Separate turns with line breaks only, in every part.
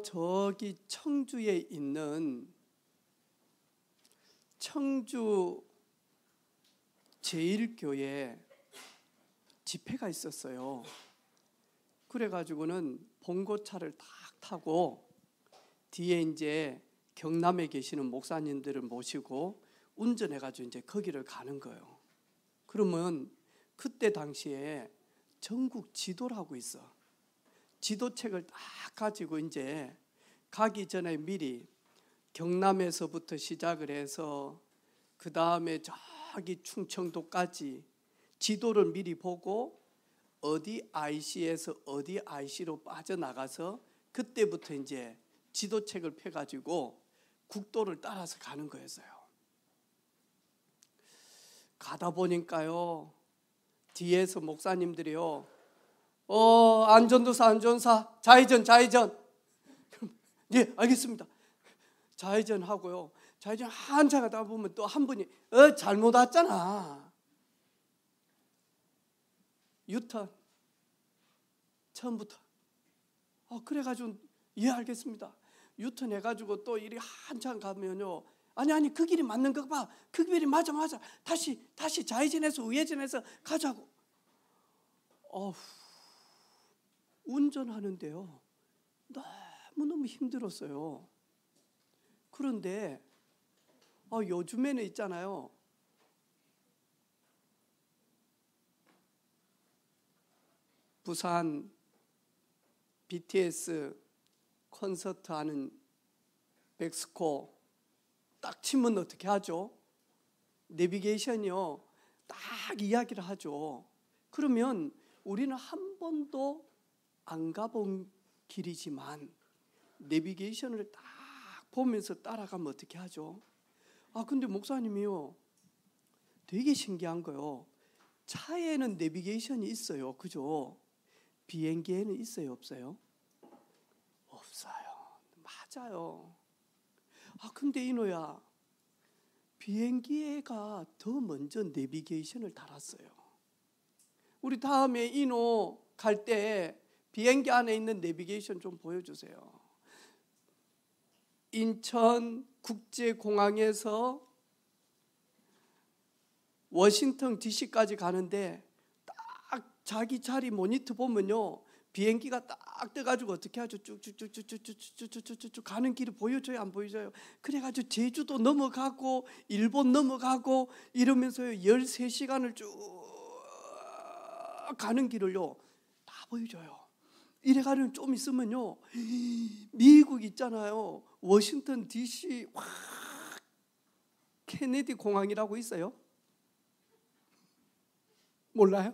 저기 청주에 있는 청주 제1교회 집회가 있었어요. 그래가지고는 봉고차를 딱 타고 뒤에 이제 경남에 계시는 목사님들을 모시고 운전해가지고 이제 거기를 가는 거예요. 그러면 그때 당시에 전국 지도라고 있어. 지도책을 딱 가지고 이제 가기 전에 미리 경남에서부터 시작을 해서 그 다음에 저기 충청도까지 지도를 미리 보고 어디 IC에서 어디 IC로 빠져나가서 그때부터 이제 지도책을 펴가지고 국도를 따라서 가는 거였어요. 가다 보니까요, 뒤에서 목사님들이요, 안전도사 좌회전 네 알겠습니다. 좌회전 하고요, 좌회전 한참 가다 보면 또 한 분이 잘못 왔잖아. 유턴 처음부터 그래가지고 예 알겠습니다. 유턴 해가지고 또 이리 한참 가면요, 아니 그 길이 맞는 거 봐. 그 길이 맞아. 다시 좌회전해서 우회전해서 가자고. 운전하는데요, 너무너무 힘들었어요. 그런데 요즘에는 있잖아요, 부산 BTS 콘서트 하는 백스코 딱 치면 어떻게 하죠? 내비게이션이요, 딱 이야기를 하죠. 그러면 우리는 한 번도 안 가본 길이지만 내비게이션을 딱 보면서 따라가면 어떻게 하죠? 근데 목사님이요, 되게 신기한 거요. 차에는 내비게이션이 있어요, 그죠? 비행기에는 있어요, 없어요? 없어요. 맞아요. 근데 이노야, 비행기가 더 먼저 내비게이션을 달았어요. 우리 다음에 이노 갈 때 비행기 안에 있는 내비게이션 좀 보여주세요. 인천 국제공항에서 워싱턴 DC까지 가는데 딱 자기 자리 모니터 보면요, 비행기가 딱 떠가지고 어떻게 하죠? 쭉쭉쭉쭉쭉쭉쭉쭉쭉 가는 길을 보여줘요, 안 보여줘요? 그래가지고 제주도 넘어가고 일본 넘어가고 이러면서요 13시간을 쭉 가는 길을요 다 보여줘요. 이래가지고 좀 있으면요, 미국 있잖아요, 워싱턴 DC 케네디 공항이라고 있어요. 몰라요?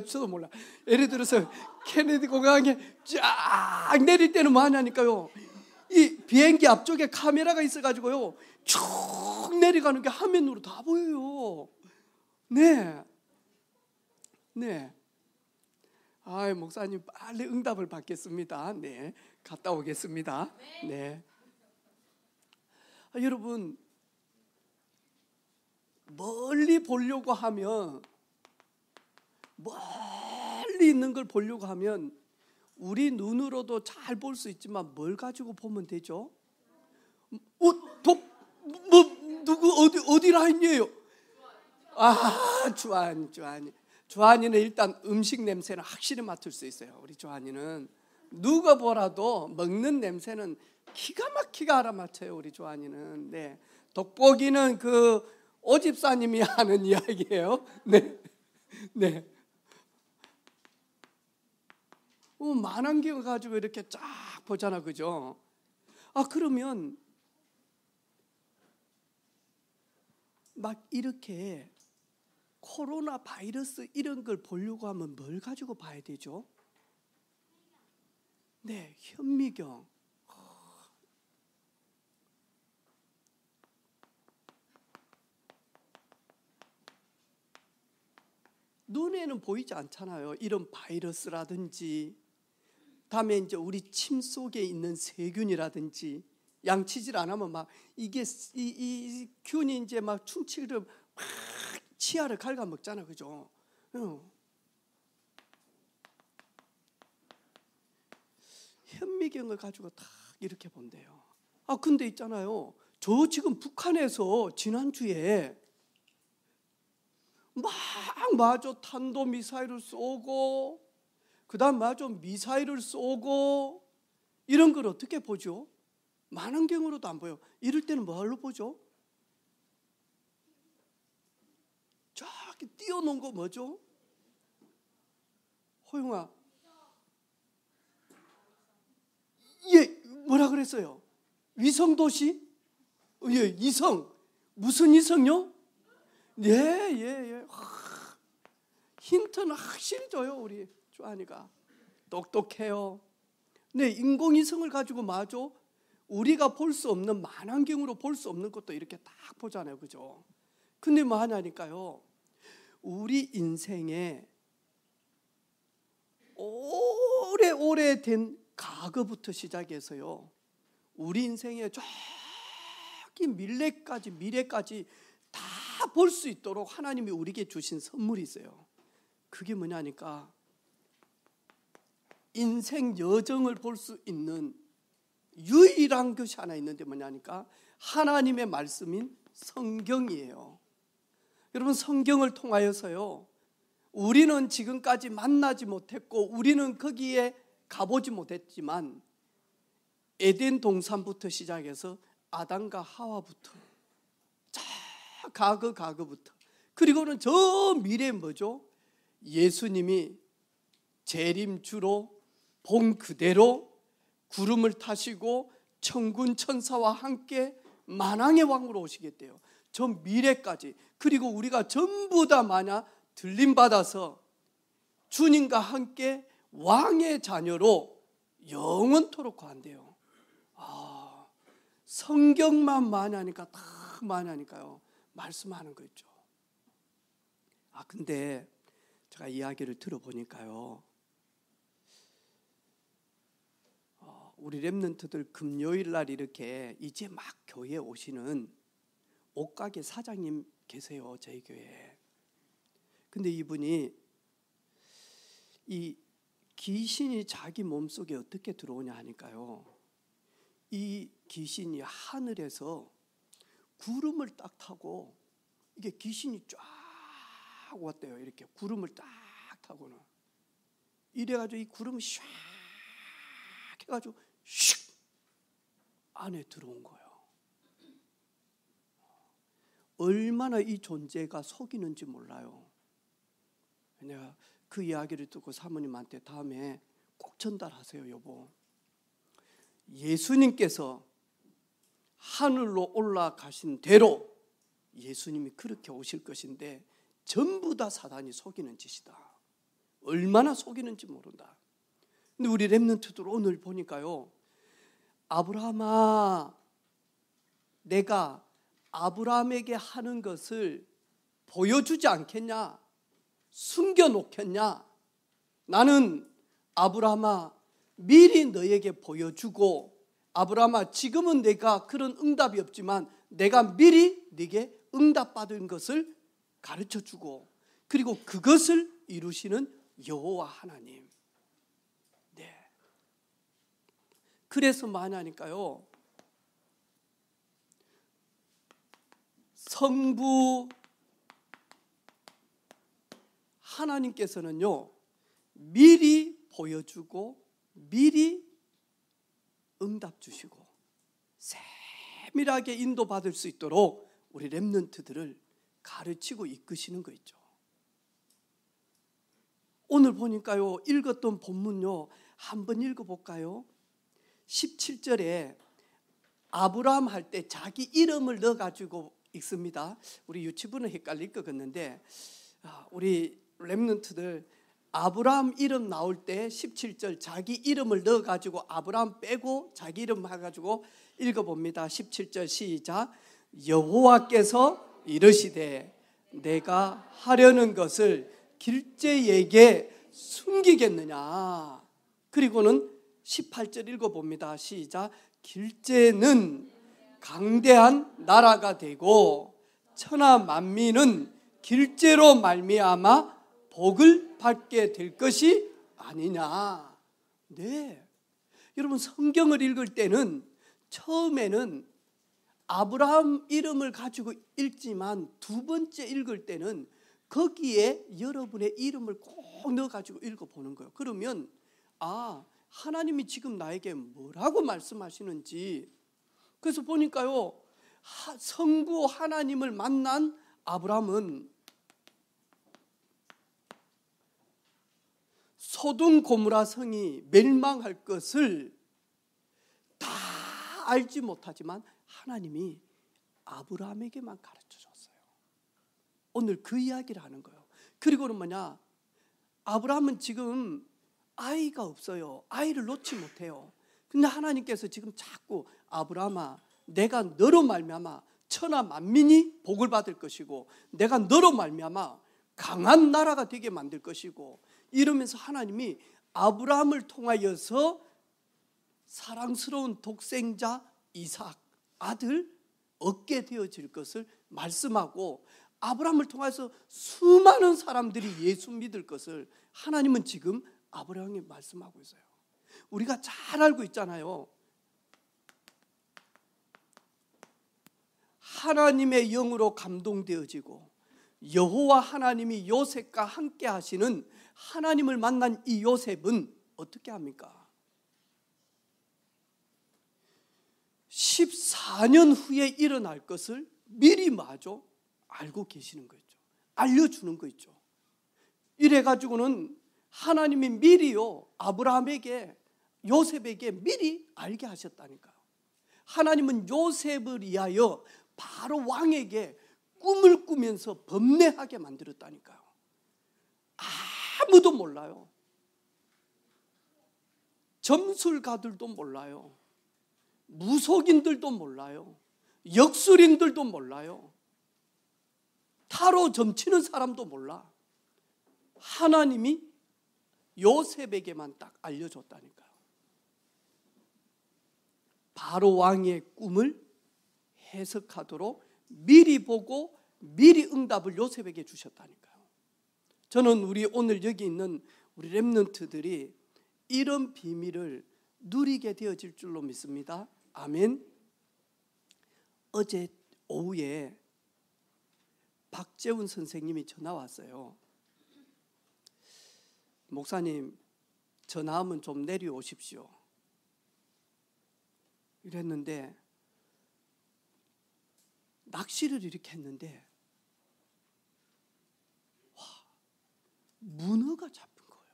저도 몰라. 예를 들어서 케네디 공항에 쫙 내릴 때는 뭐 하냐니까요, 이 비행기 앞쪽에 카메라가 있어가지고요 쭉 내려가는 게 화면으로 다 보여요. 네. 목사님 빨리 응답을 받겠습니다. 네, 갔다 오겠습니다. 네. 여러분, 멀리 보려고 하면, 멀리 있는 걸 보려고 하면 우리 눈으로도 잘 볼 수 있지만 뭘 가지고 보면 되죠? 누구 어디 라인이에요? 주한이는 일단 음식 냄새는 확실히 맡을 수 있어요. 우리 주한이는 누가 보라도 먹는 냄새는 기가 막히게 알아맞혀요, 우리 주한이는. 네. 돋보기는 그 오집사님이 하는 이야기예요. 네. 만안경 가지고 이렇게 쫙 보잖아, 그죠? 그러면 막 이렇게 코로나 바이러스 이런 걸 보려고 하면 뭘 가지고 봐야 되죠? 네, 현미경. 눈에는 보이지 않잖아요. 이런 바이러스라든지, 다음에 이제 우리 침 속에 있는 세균이라든지, 양치질 안 하면 막 이게 이 균이 이제 막 충치를 막 치아를 갉아먹잖아, 그죠? 현미경을 가지고 딱 이렇게 본대요. 근데 있잖아요. 저 지금 북한에서 지난주에 막 마저 탄도미사일을 쏘고 그다음 마저 미사일을 쏘고 이런 걸 어떻게 보죠? 만원경으로도 안 보여. 이럴 때는 뭘로 보죠? 저기 띄워놓은 거 뭐죠? 호영아, 예, 뭐라 그랬어요? 위성도시? 예, 이성. 무슨 이성요? 예. 힌트는 확실히 줘요, 우리 주한이가. 똑똑해요. 네, 인공위성을 가지고 마저 우리가 볼 수 없는 만안경으로 볼 수 없는 것도 이렇게 딱 보잖아요, 그죠? 근데 뭐 하냐니까요. 우리 인생에 오래된 과거부터 시작해서요. 우리 인생의 저기 미래까지 다 볼 수 있도록 하나님이 우리에게 주신 선물이 있어요. 그게 뭐냐니까 인생 여정을 볼 수 있는 유일한 것이 하나 있는데 뭐냐니까 하나님의 말씀인 성경이에요. 여러분, 성경을 통하여서요, 우리는 지금까지 만나지 못했고 우리는 거기에 가보지 못했지만 에덴 동산부터 시작해서 아담과 하와부터 저 과거부터 그리고는 저 미래에 뭐죠? 예수님이 재림주로 본 그대로 구름을 타시고 천군 천사와 함께 만왕의 왕으로 오시겠대요. 저 미래까지. 그리고 우리가 전부 다 만약 들림받아서 주님과 함께 왕의 자녀로 영원토록 간대요. 성경만 많이 하니까 다 많이 하니까요, 말씀하는 거 있죠. 근데 제가 이야기를 들어보니까요, 우리 렘넌트들 금요일 날 이렇게 이제 막 교회에 오시는 옷가게 사장님 계세요, 저희 교회에. 근데 이분이 이 귀신이 자기 몸속에 어떻게 들어오냐 하니까요, 이 귀신이 하늘에서 구름을 딱 타고, 이게 귀신이 쫙 왔대요. 이렇게 구름을 딱 타고는 이래가지고 이 구름이 샥 해가지고 슉 안에 들어온 거예요. 얼마나 이 존재가 속이는지 몰라요. 내가 그 이야기를 듣고 사모님한테 다음에 꼭 전달하세요, 여보. 예수님께서 하늘로 올라가신 대로 예수님이 그렇게 오실 것인데 전부 다 사단이 속이는 짓이다. 얼마나 속이는지 모른다. 근데 우리 렘넌트들 오늘 보니까요, 아브라함아, 내가 아브라함에게 하는 것을 보여주지 않겠냐? 숨겨놓겠냐? 나는 아브라함아 미리 너에게 보여주고, 아브라함아 지금은 내가 그런 응답이 없지만 내가 미리 네게 응답받은 것을 가르쳐주고, 그리고 그것을 이루시는 여호와 하나님. 네. 그래서 말하니까요, 성부 하나님께서는요, 미리 보여주고 미리 응답 주시고 세밀하게 인도받을 수 있도록 우리 렘넌트들을 가르치고 이끄시는 거 있죠. 오늘 보니까요, 읽었던 본문요, 한번 읽어볼까요? 17절에 아브라함 할 때 자기 이름을 넣어가지고 읽습니다. 우리 유치부는 헷갈릴 것 같는데 우리 렘넌트들 아브라함 이름 나올 때 17절 자기 이름을 넣어가지고 아브라함 빼고 자기 이름 해가지고 읽어봅니다. 17절 시작. 여호와께서 이르시되 내가 하려는 것을 길재에게 숨기겠느냐. 그리고는 18절 읽어봅니다. 시작. 길재는 강대한 나라가 되고 천하 만민은 길재로 말미암아 복을 받게 될 것이 아니냐. 네, 여러분 성경을 읽을 때는 처음에는 아브라함 이름을 가지고 읽지만 두 번째 읽을 때는 거기에 여러분의 이름을 꼭 넣어가지고 읽어보는 거예요. 그러면 하나님이 지금 나에게 뭐라고 말씀하시는지. 그래서 보니까요, 성부 하나님을 만난 아브라함은 소돔 고모라 성이 멸망할 것을 다 알지 못하지만 하나님이 아브라함에게만 가르쳐 줬어요. 오늘 그 이야기를 하는 거예요. 그리고는 뭐냐, 아브라함은 지금 아이가 없어요. 아이를 놓지 못해요. 근데 하나님께서 지금 자꾸 아브라함아, 내가 너로 말미암아 천하 만민이 복을 받을 것이고 내가 너로 말미암아 강한 나라가 되게 만들 것이고 이러면서 하나님이 아브라함을 통하여서 사랑스러운 독생자 이삭 아들 얻게 되어질 것을 말씀하고 아브라함을 통해서 수많은 사람들이 예수 믿을 것을 하나님은 지금 아브라함에게 말씀하고 있어요. 우리가 잘 알고 있잖아요. 하나님의 영으로 감동되어지고 여호와 하나님이 요셉과 함께 하시는 하나님을 만난 이 요셉은 어떻게 합니까? 14년 후에 일어날 것을 미리 마저 알고 계시는 거죠. 알려주는 거 있죠. 이래가지고는 하나님이 미리요 아브라함에게 요셉에게 미리 알게 하셨다니까요. 하나님은 요셉을 위하여 바로 왕에게 꿈을 꾸면서 범례하게 만들었다니까요. 아무도 몰라요. 점술가들도 몰라요. 무속인들도 몰라요. 역술인들도 몰라요. 타로 점치는 사람도 몰라. 하나님이 요셉에게만 딱 알려줬다니까요. 바로 왕의 꿈을 해석하도록 미리 보고 미리 응답을 요셉에게 주셨다니까요. 저는 우리 오늘 여기 있는 우리 렘넌트들이 이런 비밀을 누리게 되어질 줄로 믿습니다. 아멘. 어제 오후에 박재훈 선생님이 전화 왔어요. 목사님, 전화하면 좀 내려오십시오. 이랬는데 낚시를 이렇게 했는데 문어가 잡힌 거예요.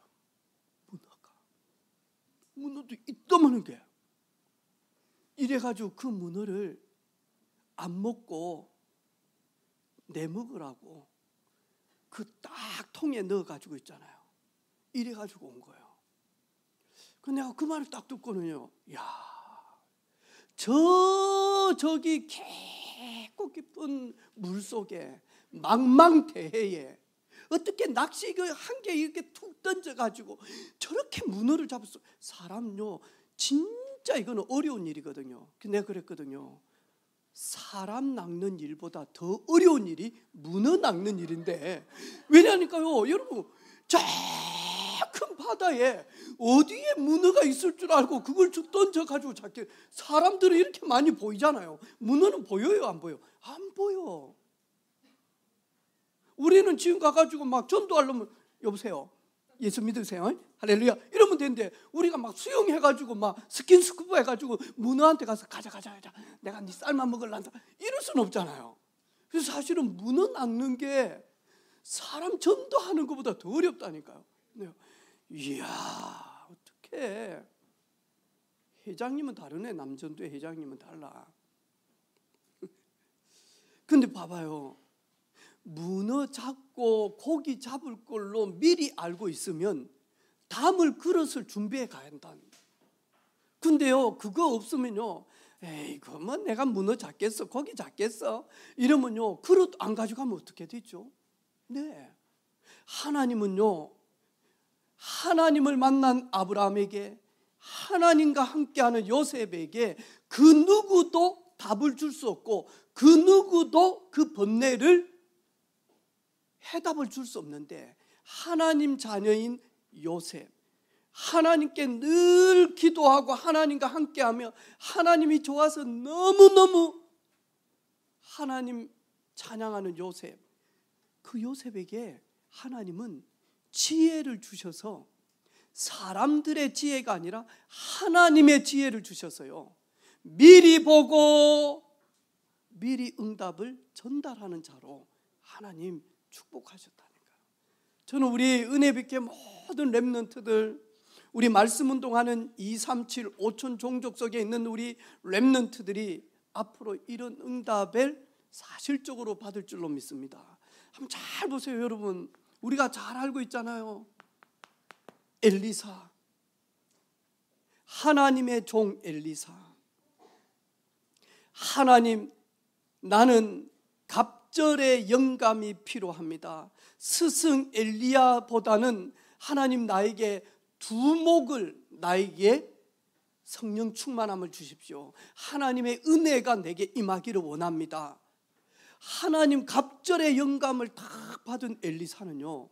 문어도 이따만한 게. 이래가지고 그 문어를 안 먹고 내 먹으라고 그 딱 통에 넣어가지고 있잖아요. 이래가지고 온 거예요. 근데 내가 그 말을 딱 듣고는요, 저기 깊고 깊은 물 속에 망망대해에 어떻게 낚시 한 개 이렇게 툭 던져가지고 저렇게 문어를 잡았어. 사람요, 진짜 이거는 어려운 일이거든요. 내가 그랬거든요. 사람 낚는 일보다 더 어려운 일이 문어 낚는 일인데, 왜냐니까요, 여러분, 저 큰 바다에 어디에 문어가 있을 줄 알고 그걸 쭉 던져가지고 잡게. 사람들은 이렇게 많이 보이잖아요. 문어는 보여요, 안 보여? 안 보여. 우리는 지금 가가지고 막 전도하려면, 여보세요, 예수 믿으세요? 할렐루야, 이러면 되는데 우리가 막 수영해가지고 막 스킨스쿠버 해가지고 문어한테 가서 가자 내가 네 쌀만 먹을란다 이럴 수는 없잖아요. 그래서 사실은 문어 낚는 게 사람 전도하는 것보다 더 어렵다니까요. 이야, 어떡해. 회장님은 다르네. 남전도의 회장님은 달라. 근데 봐봐요, 문어 잡고 고기 잡을 걸로 미리 알고 있으면 담을 그릇을 준비해 가야 한다. 근데요, 그거 없으면요, 에이, 그러면 내가 문어 잡겠어, 고기 잡겠어 이러면요, 그릇 안 가져가면 어떻게 되죠? 네, 하나님은요, 하나님을 만난 아브라함에게, 하나님과 함께하는 요셉에게 그 누구도 답을 줄 수 없고 그 누구도 그 번뇌를 해답을 줄 수 없는데, 하나님 자녀인 요셉, 하나님께 늘 기도하고 하나님과 함께하며 하나님이 좋아서 너무너무 하나님 찬양하는 요셉, 그 요셉에게 하나님은 지혜를 주셔서 사람들의 지혜가 아니라 하나님의 지혜를 주셨어요. 미리 보고 미리 응답을 전달하는 자로 하나님 축복하셨다니까요. 저는 우리 은혜빛의 모든 렘넌트들, 우리 말씀 운동하는 237 5천 종족 속에 있는 우리 렘넌트들이 앞으로 이런 응답을 사실적으로 받을 줄로 믿습니다. 한번 잘 보세요, 여러분. 우리가 잘 알고 있잖아요. 엘리사, 하나님의 종 엘리사. 하나님, 나는 갑절의 영감이 필요합니다. 스승 엘리야보다는 하나님 나에게 두목을, 나에게 성령 충만함을 주십시오. 하나님의 은혜가 내게 임하기를 원합니다. 하나님 갑절의 영감을 딱 받은 엘리사는요,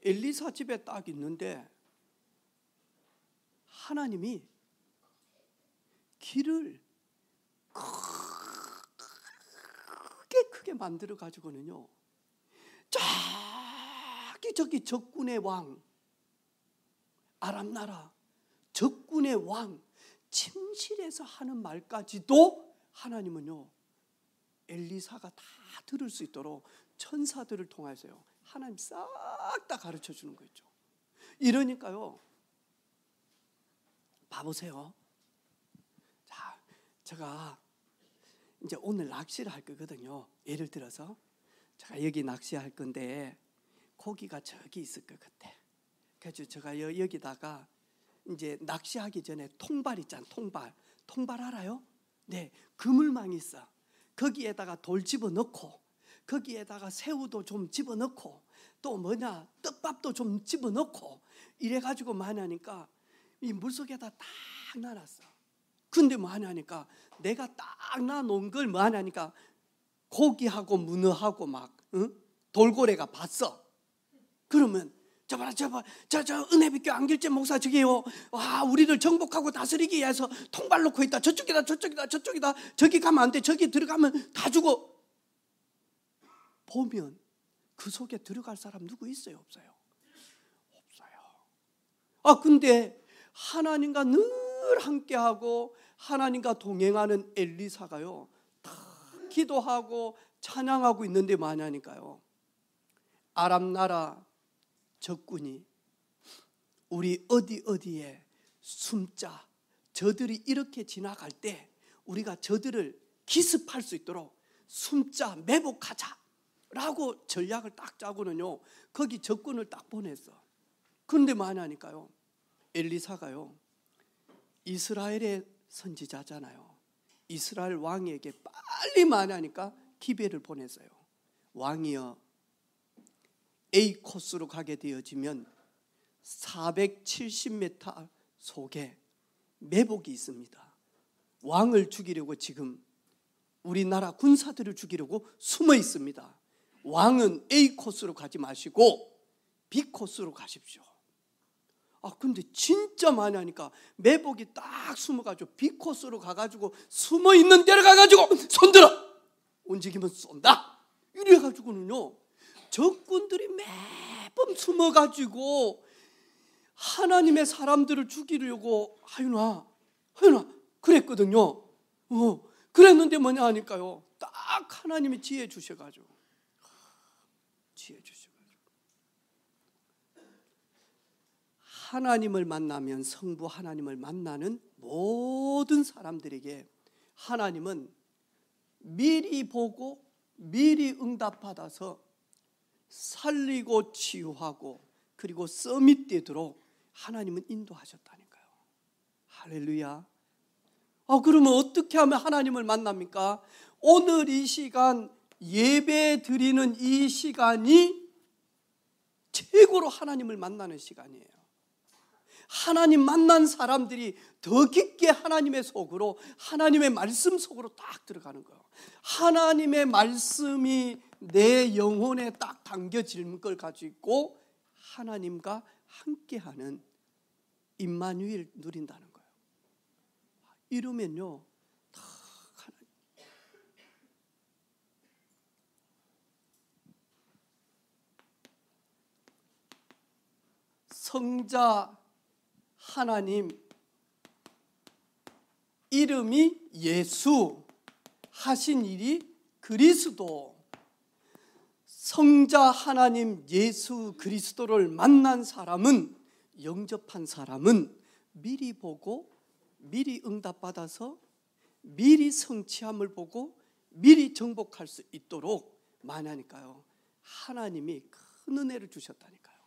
엘리사 집에 딱 있는데 하나님이 길을 크게 만들어 가지고는요, 저기 적군의 왕, 아람 나라 적군의 왕 침실에서 하는 말까지도 하나님은요, 엘리사가 다 들을 수 있도록 천사들을 통해서요, 하나님 싹 다 가르쳐 주는 거죠. 이러니까요, 봐보세요. 자, 제가 이제 오늘 낚시를 할 거거든요. 예를 들어서 제가 여기 낚시할 건데 고기가 저기 있을 것 같아. 그래서 제가 여기다가 이제 낚시하기 전에 통발 있잖아. 통발 알아요? 네, 그물망이 있어. 거기에다가 돌 집어넣고, 거기에다가 새우도 좀 집어넣고, 또 뭐냐, 떡밥도 좀 집어넣고, 이래가지고 많이 하니까 이 물속에다 딱 놔놨어. 근데 뭐 하냐니까, 내가 딱 놔놓은 걸 뭐 하냐니까 고기하고 문어하고 막 돌고래가 봤어. 그러면 저 은혜빛교 안길재 목사 저기요, 와, 우리를 정복하고 다스리기 위해서 통발 놓고 있다. 저쪽이다. 저기 가면 안 돼. 저기 들어가면 다 죽어. 보면 그 속에 들어갈 사람 누구 있어요? 없어요? 없어요. 근데 하나님과 늘 함께하고 하나님과 동행하는 엘리사가요, 다 기도하고 찬양하고 있는데 뭐하냐니까요, 아람 나라 적군이 우리 어디에 숨자, 저들이 이렇게 지나갈 때 우리가 저들을 기습할 수 있도록 숨자, 매복하자 라고 전략을 딱 짜고는요, 거기 적군을 딱 보냈어. 그런데 뭐하냐니까요, 엘리사가요, 이스라엘의 선지자잖아요. 이스라엘 왕에게 빨리 뭐하냐니까 기배를 보냈어요. 왕이여, A 코스로 가게 되어지면 470m 속에 매복이 있습니다. 왕을 죽이려고 지금 우리나라 군사들을 죽이려고 숨어 있습니다. 왕은 A 코스로 가지 마시고 B 코스로 가십시오. 근데 진짜 많이 하니까 매복이 딱 숨어가지고 B 코스로 가가지고 숨어 있는 데를 가가지고 손들어! 움직이면 쏜다! 이래가지고는요, 적군들이 매번 숨어가지고 하나님의 사람들을 죽이려고 하유나 그랬거든요. 그랬는데 뭐냐 하니까요, 딱 하나님이 지혜 주셔가지고 하나님을 만나면, 성부 하나님을 만나는 모든 사람들에게 하나님은 미리 보고 미리 응답받아서 살리고 치유하고 그리고 서밋되도록 하나님은 인도하셨다니까요. 할렐루야. 그러면 어떻게 하면 하나님을 만납니까? 오늘 이 시간, 예배 드리는 이 시간이 최고로 하나님을 만나는 시간이에요. 하나님 만난 사람들이 더 깊게 하나님의 속으로, 하나님의 말씀 속으로 딱 들어가는 거예요. 하나님의 말씀이 내 영혼에 딱 담겨질 걸 가지고 하나님과 함께하는 임마누엘 누린다는 거예요. 이러면요 다 하나님. 성자 하나님 이름이 예수, 하신 일이 그리스도. 성자 하나님 예수 그리스도를 만난 사람은, 영접한 사람은 미리 보고 미리 응답받아서 미리 성취함을 보고 미리 정복할 수 있도록 만하니까요. 하나님이 큰 은혜를 주셨다니까요.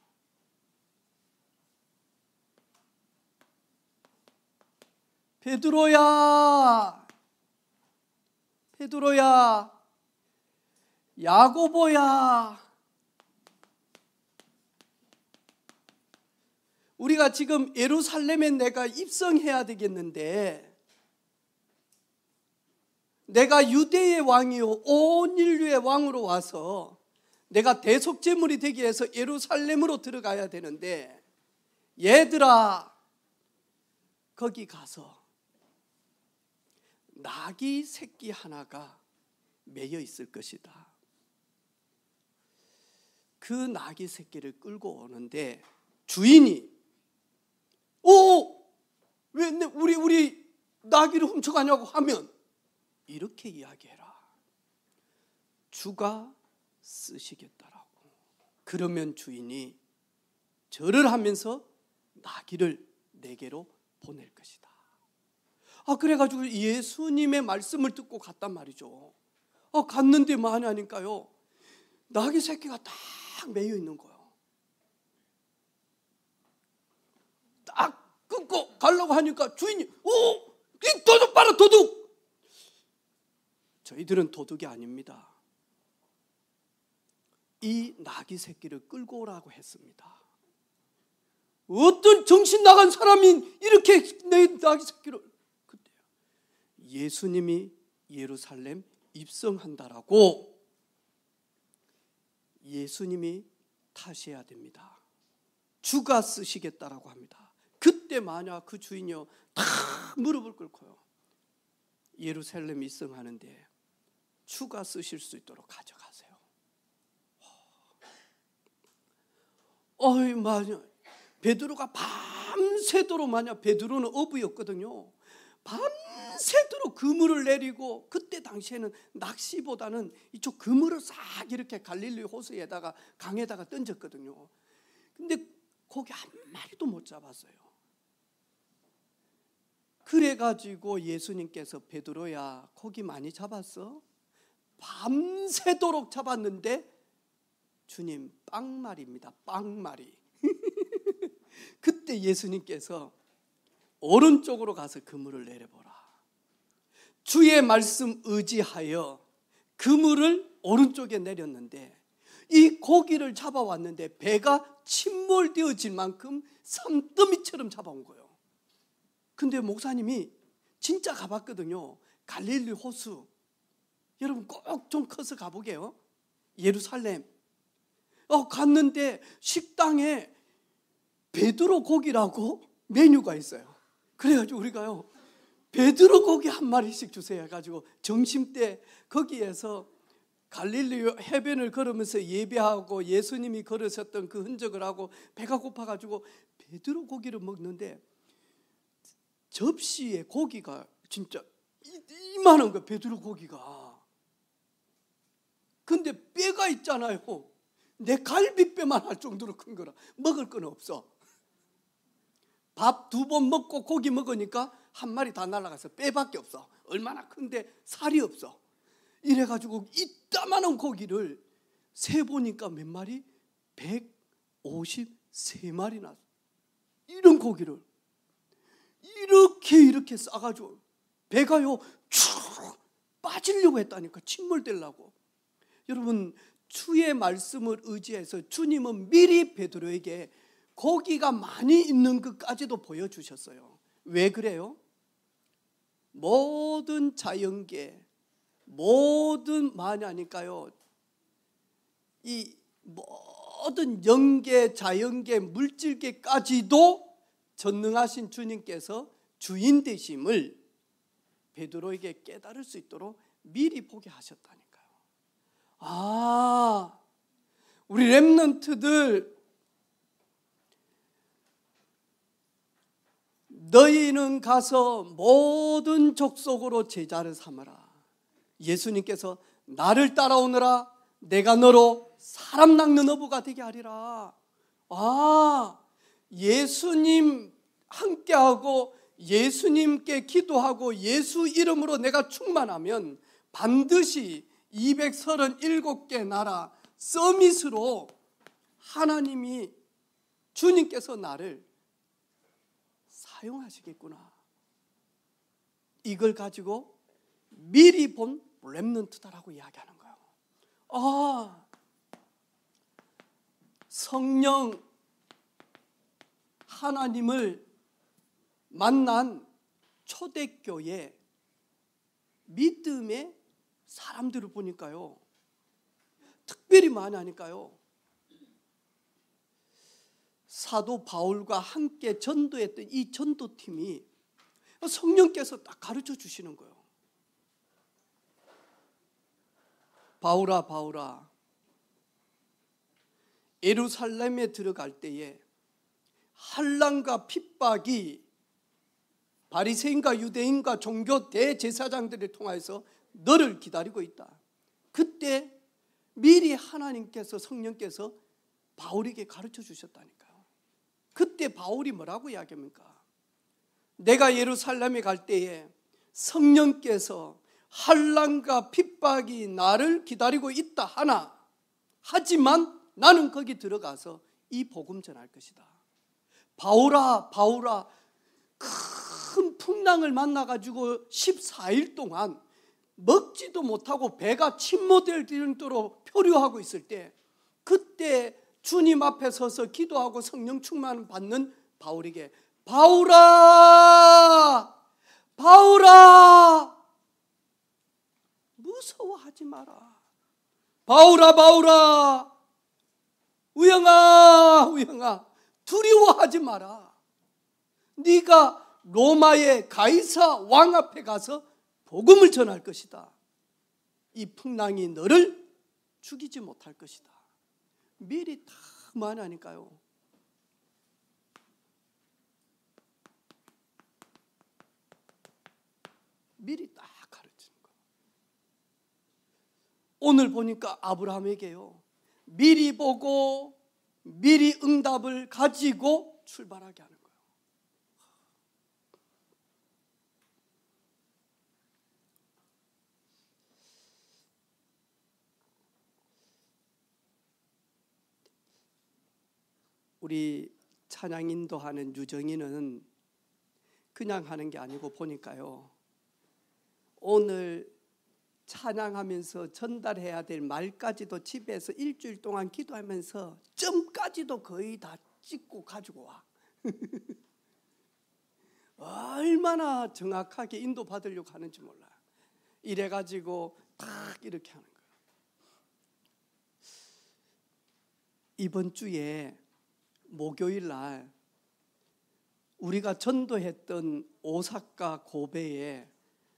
베드로야, 베드로야, 야고보야. 우리가 지금 예루살렘에 내가 입성해야 되겠는데, 내가 유대의 왕이요 온 인류의 왕으로 와서 내가 대속제물이 되기 위해서 예루살렘으로 들어가야 되는데, 얘들아 거기 가서 나귀 새끼 하나가 매여 있을 것이다. 그 나귀 새끼를 끌고 오는데 주인이 왜 우리 나귀를 훔쳐가냐고 하면 이렇게 이야기해라. 주가 쓰시겠다라고. 그러면 주인이 절을 하면서 나귀를 내게로 보낼 것이다. 그래가지고 예수님의 말씀을 듣고 갔단 말이죠. 갔는데 뭐하냐 하니까요, 나귀 새끼가 딱 매여 있는 거예요. 딱 끊고 가려고 하니까 주인이 이 도둑 봐라, 도둑. 저희들은 도둑이 아닙니다. 이 나귀 새끼를 끌고 오라고 했습니다. 어떤 정신 나간 사람이 이렇게 내 나귀 새끼를. 그때 예수님이 예루살렘 입성한다라고 예수님이 타셔야 됩니다. 주가 쓰시겠다라고 합니다. 그때 만약 그 주인이요 다 무릎을 꿇고요 예루살렘 입성하는데 주가 쓰실 수 있도록 가져가세요. 맞아. 베드로가 밤새도록, 만약 베드로는 어부였거든요. 밤새도록 그물을 내리고, 그때 당시에는 낚시보다는 이쪽 그물을 싹 이렇게 갈릴리 호수에다가 강에다가 던졌거든요. 근데 고기 한 마리도 못 잡았어요. 그래가지고 예수님께서 베드로야 고기 많이 잡았어? 밤새도록 잡았는데 주님 빵말입니다. 빵말이. 그때 예수님께서 오른쪽으로 가서 그물을 내려보라. 주의 말씀 의지하여 그물을 오른쪽에 내렸는데 이 고기를 잡아왔는데 배가 침몰되어질 만큼 산더미처럼 잡아온 거예요. 근데 목사님이 진짜 가봤거든요. 갈릴리 호수. 여러분 꼭 좀 커서 가보게요. 예루살렘. 갔는데 식당에 베드로 고기라고 메뉴가 있어요. 그래가지고 우리가요 베드로 고기 한 마리씩 주세요 해가지고 점심때 거기에서 갈릴리 해변을 걸으면서 예배하고 예수님이 걸으셨던 그 흔적을 하고 배가 고파가지고 베드로 고기를 먹는데 접시에 고기가 진짜 이만한 거예요. 베드로 고기가. 근데 뼈가 있잖아요. 내 갈비뼈만 할 정도로 큰 거라 먹을 건 없어. 밥 2번 먹고 고기 먹으니까 한 마리 다 날아가서 뼈밖에 없어. 얼마나 큰데 살이 없어. 이래가지고 이따만한 고기를 세보니까 몇 마리? 153마리나. 이런 고기를 이렇게 싸가지고 배가요 쭉 빠지려고 했다니까. 침몰되려고. 여러분 주의 말씀을 의지해서 주님은 미리 베드로에게 고기가 많이 있는 것까지도 보여주셨어요. 왜 그래요? 모든 자연계, 모든 마냐니까요. 이 모든 영계, 자연계, 물질계까지도 전능하신 주님께서 주인 되심을 베드로에게 깨달을 수 있도록 미리 보게 하셨다니까요. 아, 우리 렘넌트들, 너희는 가서 모든 족속으로 제자를 삼아라. 예수님께서 나를 따라오너라, 내가 너로 사람 낚는 어부가 되게 하리라. 아, 예수님 함께하고 예수님께 기도하고 예수 이름으로 내가 충만하면 반드시 237개 나라 서밋으로 하나님이, 주님께서 나를 사용하시겠구나. 이걸 가지고 미리 본 렘넌트다라고 이야기하는 거예요. 아, 성령 하나님을 만난 초대교회 믿음의 사람들을 보니까요, 특별히 많이 하니까요, 사도 바울과 함께 전도했던 이 전도팀이 성령께서 딱 가르쳐 주시는 거예요. 바울아, 바울아, 예루살렘에 들어갈 때에 환난과 핍박이 바리새인과 유대인과 종교 대제사장들을 통해서 너를 기다리고 있다. 그때 미리 하나님께서, 성령께서 바울에게 가르쳐 주셨다니까요. 그때 바울이 뭐라고 이야기합니까? 내가 예루살렘에 갈 때에 성령께서 환난과 핍박이 나를 기다리고 있다 하나, 하지만 나는 거기 들어가서 이 복음 전할 것이다. 바울아, 바울아, 큰 풍랑을 만나가지고 14일 동안 먹지도 못하고 배가 침몰될 정도로 표류하고 있을 때, 그때 주님 앞에 서서 기도하고 성령 충만 받는 바울에게 바울아, 바울아, 무서워하지 마라. 바울아, 바울아, 우영아, 우영아, 두려워하지 마라. 네가 로마의 가이사 왕 앞에 가서 복음을 전할 것이다. 이 풍랑이 너를 죽이지 못할 것이다. 미리 다 말하니까요. 미리 딱 가르치는 거예요. 오늘 보니까 아브라함에게요, 미리 보고 미리 응답을 가지고 출발하게 하는 거예요. 우리 찬양 인도하는 유정이는 그냥 하는 게 아니고 보니까요, 오늘 찬양하면서 전달해야 될 말까지도 집에서 일주일 동안 기도하면서 점까지도 거의 다 찍고 가지고 와. 얼마나 정확하게 인도받으려고 하는지 몰라요. 이래가지고 딱 이렇게 하는 거예요. 이번 주에 목요일 날 우리가 전도했던 오사카 고베에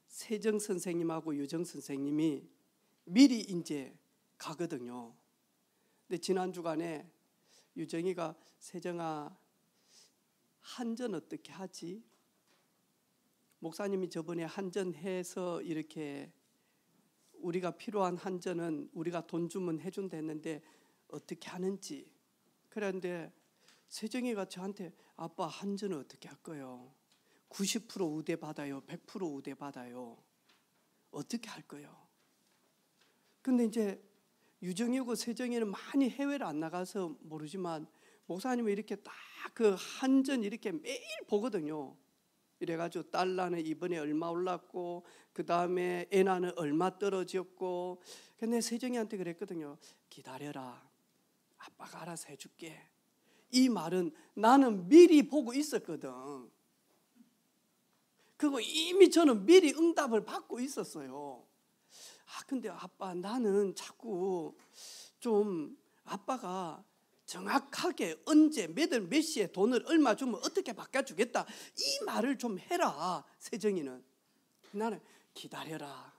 세정 선생님하고 유정 선생님이 미리 이제 가거든요. 근데 지난 주간에 유정이가 세정아, 한전 어떻게 하지? 목사님이 저번에 한전해서 이렇게 우리가 필요한 한전은 우리가 돈 주면 해준다 했는데 어떻게 하는지. 그런데 세정이가 저한테 아빠 한전은 어떻게 할 거예요? 90% 우대 받아요? 100% 우대 받아요? 어떻게 할 거예요? 근데 이제 유정이고 세정이는 많이 해외를 안 나가서 모르지만 목사님은 이렇게 딱 그 한전 이렇게 매일 보거든요. 이래가지고 달러는 이번에 얼마 올랐고 그 다음에 엔화는 얼마 떨어졌고. 근데 세정이한테 그랬거든요. 기다려라, 아빠가 알아서 해줄게. 이 말은 나는 미리 보고 있었거든. 그거 이미 저는 미리 응답을 받고 있었어요. 근데 아빠, 나는 자꾸 좀 아빠가 정확하게 언제 몇 시에 돈을 얼마 주면 어떻게 바꿔주겠다, 이 말을 좀 해라. 세정이는 나는 기다려라.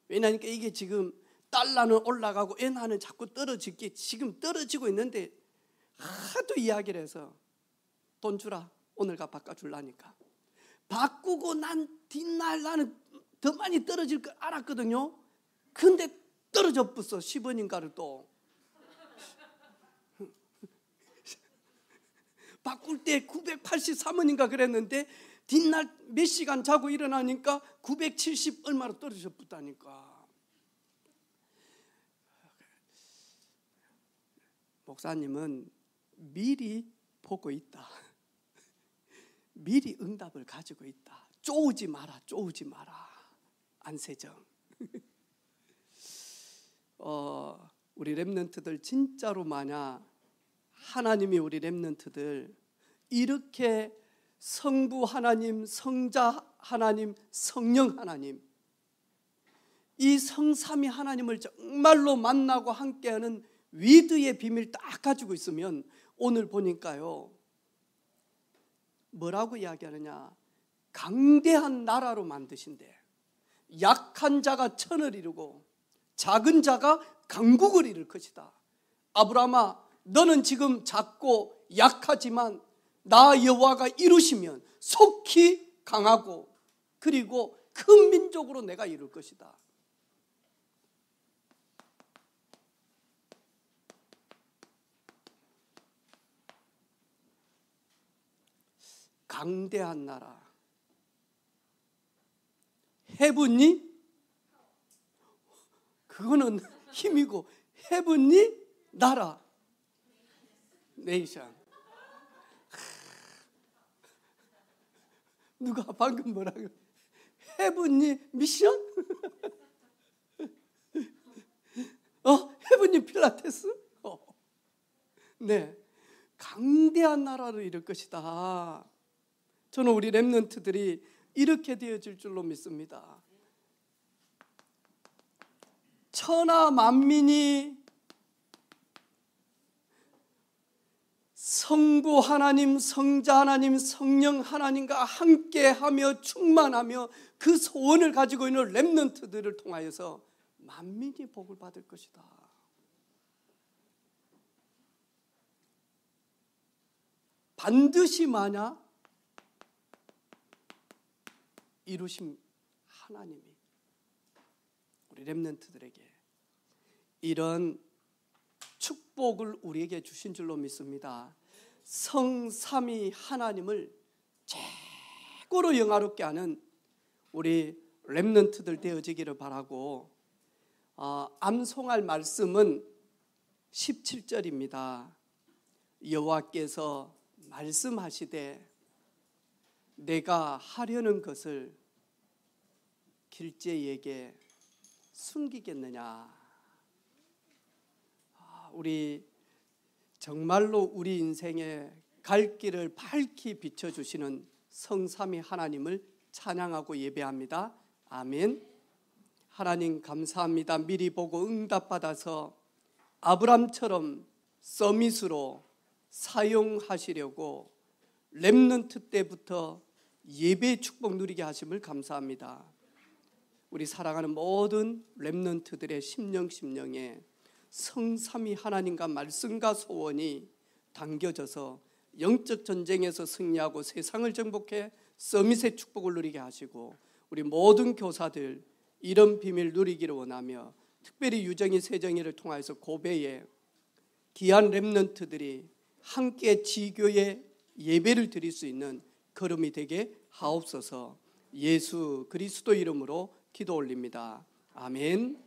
왜냐니까 이게 지금 달러는 올라가고 엔화는 자꾸 떨어지게 지금 떨어지고 있는데 하도 이야기를 해서 돈 주라, 오늘가 바꿔줄라니까. 바꾸고 난 뒷날 나는 더 많이 떨어질 걸 알았거든요. 근데 떨어져 버렸어. 10원인가를 또 바꿀 때 983원인가 그랬는데 뒷날 몇 시간 자고 일어나니까 970 얼마로 떨어져 버렸다니까. 목사님은 미리 보고 있다. 미리 응답을 가지고 있다. 쪼우지 마라, 쪼우지 마라. 안세정. 우리 렘넌트들 진짜로 만약 하나님이 우리 렘넌트들 이렇게 성부 하나님, 성자 하나님, 성령 하나님, 이 성삼위 하나님을 정말로 만나고 함께하는 위드의 비밀 딱 가지고 있으면 오늘 보니까요, 뭐라고 이야기하느냐, 강대한 나라로 만드신대. 약한 자가 천을 이루고 작은 자가 강국을 이룰 것이다. 아브라함아, 너는 지금 작고 약하지만 나 여호와가 이루시면 속히 강하고 그리고 큰 민족으로 내가 이룰 것이다. 강대한 나라. 헤븐리? 그거는 힘이고, 헤븐리 나라. 네이션. 누가 방금 뭐라고? 헤븐리 미션? 헤븐리 필라테스? 네, 강대한 나라를 이룰 것이다. 저는 우리 렘넌트들이 이렇게 되어질 줄로 믿습니다. 천하 만민이 성부 하나님, 성자 하나님, 성령 하나님과 함께하며 충만하며 그 소원을 가지고 있는 렘넌트들을 통하여서 만민이 복을 받을 것이다. 반드시 만약 이루신 하나님이 우리 렘넌트들에게 이런 축복을 우리에게 주신 줄로 믿습니다. 성삼위 하나님을 최고로 영화롭게 하는 우리 렘넌트들 되어지기를 바라고, 암송할 말씀은 17절입니다. 여호와께서 말씀하시되 내가 하려는 것을 길재에게 숨기겠느냐. 우리 정말로 우리 인생의 갈 길을 밝히 비춰주시는 성삼위 하나님을 찬양하고 예배합니다. 아멘. 하나님 감사합니다. 미리 보고 응답받아서 아브람처럼 서밋으로 사용하시려고 렘넌트 때부터 예배 축복 누리게 하심을 감사합니다. 우리 사랑하는 모든 렘넌트들의 심령에 성삼위 하나님과 말씀과 소원이 담겨져서 영적 전쟁에서 승리하고 세상을 정복해 서밋의 축복을 누리게 하시고, 우리 모든 교사들 이런 비밀 누리기를 원하며, 특별히 유정이 세정이를 통하여서 고베에 귀한 렘넌트들이 함께 지교의 예배를 드릴 수 있는 걸음이 되게 하옵소서. 예수 그리스도 이름으로 기도 올립니다. 아멘.